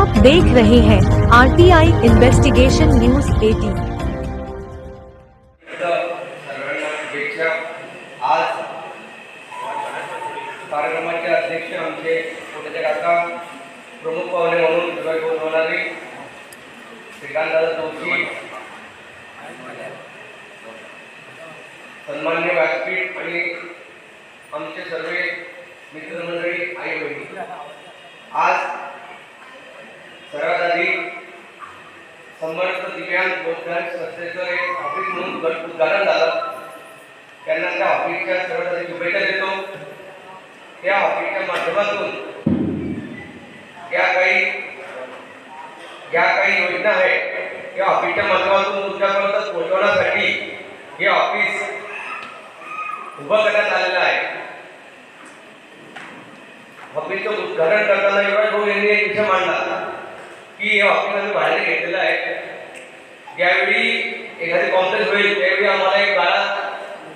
आप देख रहे हैं RTI इन्वेस्टिगेशन न्यूज 18। आज कार्यक्रमाचे अध्यक्ष आमचे छोटे काका प्रमुख पाहुणे म्हणून बोलवणारे श्रीकांतदादा जोशी, सन्मान्य व्यासपीठ आणि आमचे सर्व मित्रमंडळी, आई बहिणी, आज सर्वात आधी समर्थ दिव्यांग बौद्धांत संस्थेचं एक ऑफिस म्हणून उद्घाटन झालं. त्यांना त्या ऑफिसच्या सर्वात आधी शुभेच्छा देतो. त्या ऑफिसच्या माध्यमातून ज्या काही योजना आहेत त्या ऑफिसच्या माध्यमातून तुमच्यापर्यंत पोहोचवण्यासाठी हे ऑफिस उभं करण्यात आलेलं आहे. ऑफिसचं उद्घाटन करताना युवराज भाऊ यांनी एक विषय मांडला की हे ऑफिस आम्ही भाड्याने घेतलेलं आहे. ज्यावेळी एखादी कॉन्फरन्स होईल त्यावेळी आम्हाला एक गाळा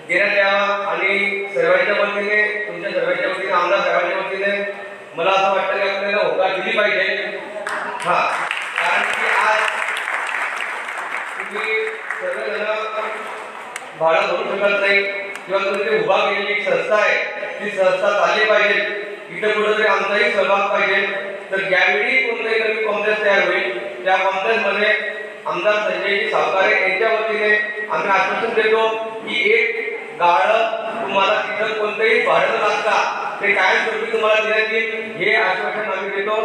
देण्यात यावा आणि सर्वांच्या वतीने, तुमच्या सर्वांच्या वतीने, आमदार साहेबांच्या वतीने मला असं वाटतं की आपल्याला होकार दिली पाहिजे. कारण की आज तुम्ही सर्वजण भाडं भरू शकत नाही किंवा तुम्ही ते उभा केलेली एक संस्था आहे, ती संस्था चालली पाहिजे. इथं कुठेतरी आमचाही सहभाग पाहिजे. तर ज्यावेळी कोणताही नवीन कॉम्प्लेक्स तयार होईल त्या कॉम्प्लेक्समध्ये आमदार संजयजी सावकारे यांच्या वतीने आम्ही आश्वासन देतो की एक गाळं तुम्हाला तिथं कोणतंही भाडं लागता ते कायमस्वरूपी तुम्हाला देण्यात येईल, हे आश्वासन आम्ही देतो.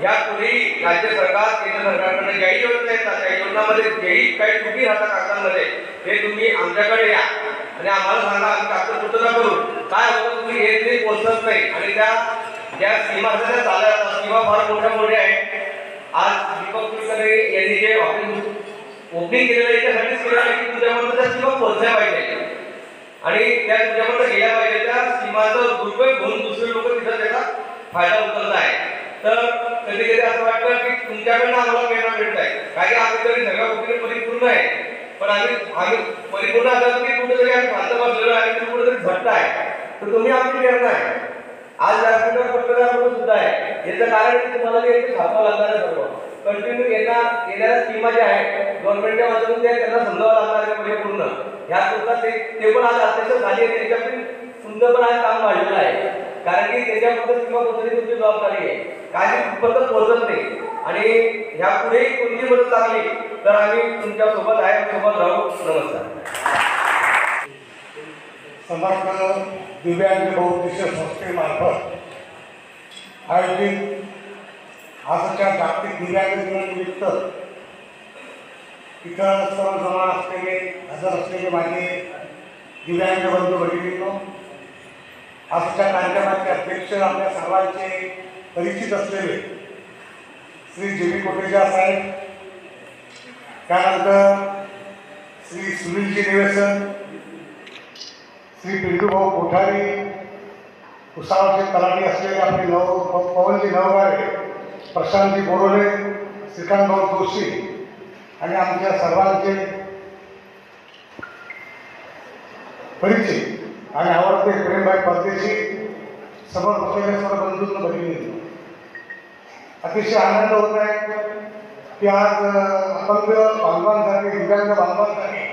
यापुढेही राज्य सरकार, केंद्र सरकारकडे ज्याही योजना येतात त्या योजनांमध्ये जेही काही त्रुटी राहतात कागदांमध्ये ते तुम्ही आमच्याकडे या आणि आम्हाला सांगा, आम्ही कागद पूर्तता करू. काय होतं, तुम्ही येत नाही, पोहोचत नाही आणि ज्या सीमा असतात चालल्या जातात, सीमा फार मोठ्या आहेत. आज दीपक कुलकर्णी यांनी जे ऑफिस ओपनिंग केलेलं आहे त्यासाठीच केलेलं आहे की तुमच्यापर्यंत त्या सीमा पोहोचल्या पाहिजे आणि त्या तुमच्यापर्यंत गेल्या पाहिजे. त्या सीमाचा दुरुपयोग घेऊन दुसरे लोक तिथं त्याचा फायदा उचलत आहे. तर कधी कधी असं वाटतं की तुमच्याकडनं आम्हाला प्रेरणा मिळत आहे, कारण आम्ही तरी सगळ्या गोष्टी परिपूर्ण आहे, पण आम्ही परिपूर्ण असं की कुठेतरी आम्ही शांत बसलेलो आहे आणि कुठेतरी घट्ट आहे. तर तुम्ही आमची प्रेरणा आहे. आज व्यासपीठावर पत्रकार सुद्धा आहे. याचं कारण की तुम्हाला ते छापावं लागणार आहे. सर्व कंटिन्यू येणाऱ्या स्कीमा ज्या आहेत गव्हर्नमेंटच्या माध्यमातून त्यांना समजावं लागणार आहे परिपूर्ण. ह्या सुद्धा ते पण आज अत्यंत झाली आहे. त्याच्यातून तुमचं पण आज काम वाढलेलं आहे, कारण की त्याच्याबद्दल स्कीमा पोहोचण्याची तुमची जबाबदारी आहे. काही फक्त पोहोचत नाही आणि ह्यापुढे कोणती मदत लागली तर आम्ही तुमच्या सोबत आहे, सोबत राहू. नमस्कार. समर्थ दिव्यांग बहुउद्देशीय संस्थेमार्फत आयोजित आजच्या जागतिक दिव्यांग दिनानिमित्त इथं सर्व जमा असलेले, हजर असलेले माझे दिव्यांग बंधू भगिनींनो, आजच्या कार्यक्रमाचे अध्यक्ष आपल्या सर्वांचे परिचित असलेले श्री JB कोटेचा साहेब, त्यानंतर श्री सुनीलजी निवेसन, श्री पिंटूभाऊ कोठारी, कुसावरचे तलाठी असलेले आपले पवनजी नवगारे, प्रशांतजी बोरोले, श्रीकांतभाऊ जोशी आणि आमच्या सर्वांचे परिचित आणि आवडते प्रेमभाई परदेशी, समोर बसलेल्या सर्व बंधूंना भगिनी, अतिशय आनंद होत आहे की आज अपंग बांधवांसाठी, दिव्यांग बांधवांसाठी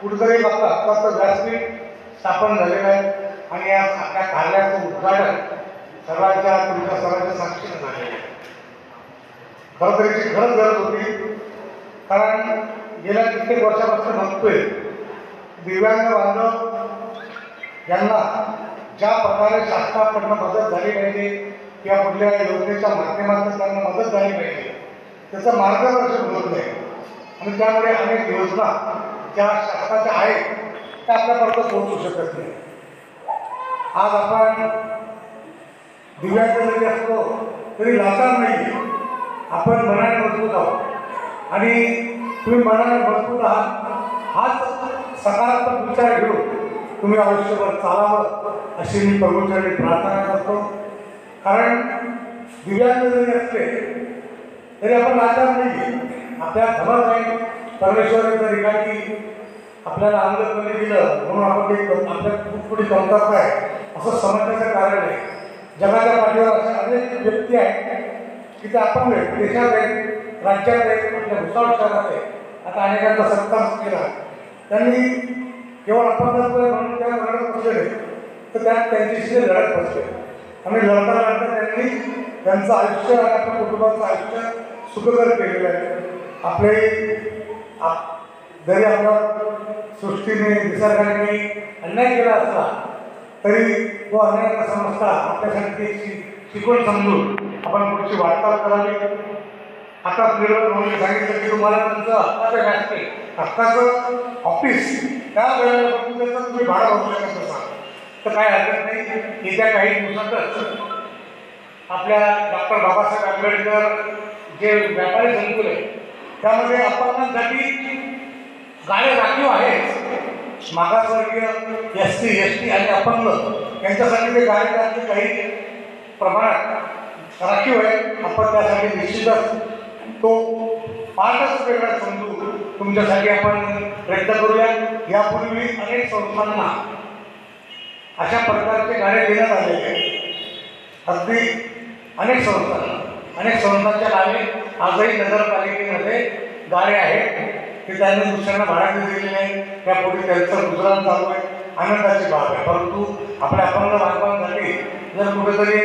कुठेतरी आपलं हक्काचं व्यासपीठ स्थापन झालेलं आहे आणि या आपल्या कार्याचं उद्घाटन तुमच्या सर्वांच्या साक्षीने झालेलं आहे. खरं तर याची खरंच गरज होती, कारण गेल्या कित्येक वर्षापासून बघतोय दिव्यांग बांधव यांना ज्या प्रकारे शासनाकडनं मदत झाली पाहिजे किंवा कुठल्या योजनेच्या माध्यमातून त्यांना मदत झाली पाहिजे त्याचं मार्गदर्शन होत नाही आणि त्यामुळे अनेक योजना ज्या शासनाच्या आहेत त्या आपल्यापर्यंत पोहोचू शकत नाही. आज आपण दिव्यांग जरी असतो तरी लाचार नाही, आपण मनाने मजबूत आहोत आणि तुम्ही मनाने मजबूत आहात हाच सकारात्मक विचार घेऊन तुम्ही आयुष्यभर चालावं अशी मी प्रभूचरणी प्रार्थना करतो. कारण दिव्यांग जरी असले तरी आपण लाचार नाही, आपल्या खबर नाही परमेश्वराच्या रिकाठी आपल्याला अंगकमी दिलं म्हणून आपण ते आपल्या कुठपुढी कमतरता आहे असं समजण्याचं कारण आहे. जगाच्या पाठीवर अशा अनेक व्यक्ती आहेत की ते अपंग आहेत, देशात आहेत, राज्यात आहेत, आपल्या भुसावळ शहरात आहे. आता अनेकांचा सत्कार केला, त्यांनी केवळ अपंगत्व म्हणून त्या लढत बसलेले, तर त्यात त्यांच्याशी लढत बसले आणि लढता लढता त्यांनी त्यांचं आयुष्य आणि आपल्या कुटुंबाचं आयुष्य सुखकर केलेलं आहे. आपले जरी आपल्या सृष्टीने निसर्गाने अन्याय केला असला तरी तो अन्याय न समजता आपल्यासाठी शिकवण समजून आपण पुढची वाटचाल करावी. आता म्हणून सांगितलं की तुम्हाला तुमचं हक्काचं ऑफिस त्या वेळेला तुम्ही भाडं भरू शकत असाल तर काय हरकत नाही. येत्या काही दिवसातच आपल्या डॉक्टर बाबासाहेब आंबेडकर जे व्यापारी संकुल आहे त्यामध्ये अपंगांसाठी गाड्या राखीव आहेत. मागासवर्गीय SC ST आणि अपंग यांच्यासाठी ते गाड्या काही प्रमाणात राखीव आहे. आपण त्यासाठी निश्चितच तो पाठच वेगळा समजू तुमच्यासाठी आपण प्रयत्न करूया. यापूर्वी अनेक संस्थांना अशा प्रकारचे गाड्या देण्यात आलेले आहेत. अगदी अनेक संस्थांच्या नावे आजही नगरपालिकेमध्ये गाड्या आहेत की त्यांनी दुसऱ्यांना भाड्याने दिलेले आहे. त्यापुढे त्यांचं गुजराण चालू आहे. आनंदाची बाब आहे. परंतु आपल्या अपंग बांधवांसाठी जर कुठेतरी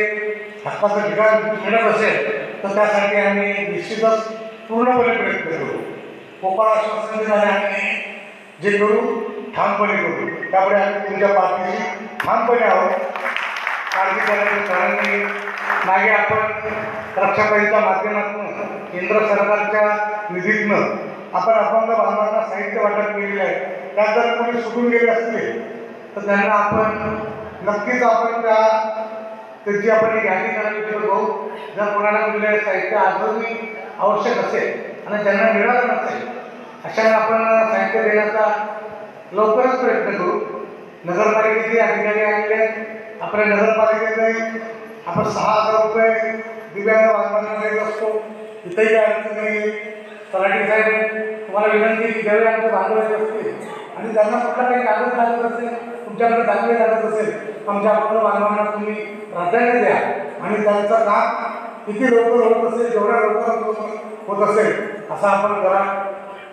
हक्काचं ठिकाण मिळत असेल तर त्यासाठी आम्ही निश्चितच पूर्णपणे प्रयत्न करू. कोकण आश्वासन दिल्याने आम्ही जे करू ठामपणे करू. त्यामुळे आम्ही तुमच्या पाठीशी ठामपणे आहोत. काळजी करण्याचं कारण नाही. मागे आपण रक्षाताईंच्या माध्यमातून केंद्र सरकारच्या निधीतनं आपण अपंग बांधवांना साहित्य वाटप केलेलं आहे. त्यात जर कोणी सुटून गेले असतील तर त्यांना आपण नक्कीच आपण त्याची आपण एक यादी करावी बघू. जर कोणाला कुठले साहित्य आजही आवश्यक असेल आणि त्यांना मिळालं नसेल अशा आपण साहित्य देण्याचा लवकरच प्रयत्न करू. नगरपालिकेचे अधिकारी आणले आपल्या नगरपालिकेतही आपण 6,000 रुपये दिव्यांग बांधवांना देत असतो. इथंही काय अडचण नाही. तलाठी साहेब तुम्हाला विनंती की ज्यावेळी आमचे बांधव येत असतील आणि त्यांना कुठला काही कागद लागत असेल तुमच्याकडे दाखले लागत असेल आमच्या अपंग बांधवांना तुम्ही प्राधान्य द्या आणि त्यांचं काम किती लवकर होत असेल जेवढ्या लवकर होत असेल असं आपण करा.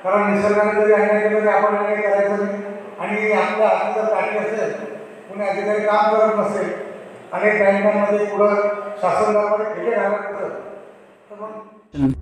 कारण निसर्गाने जरी अन्याय केलं तरी आपण अन्याय करायचं नाही. आणि आपल्या हाती जर काठी असेल कुणी अधिकारी काम करत नसेल अनेक बँकांमध्ये पुढं शासन दरबारी ठेके घालत असेल तर मग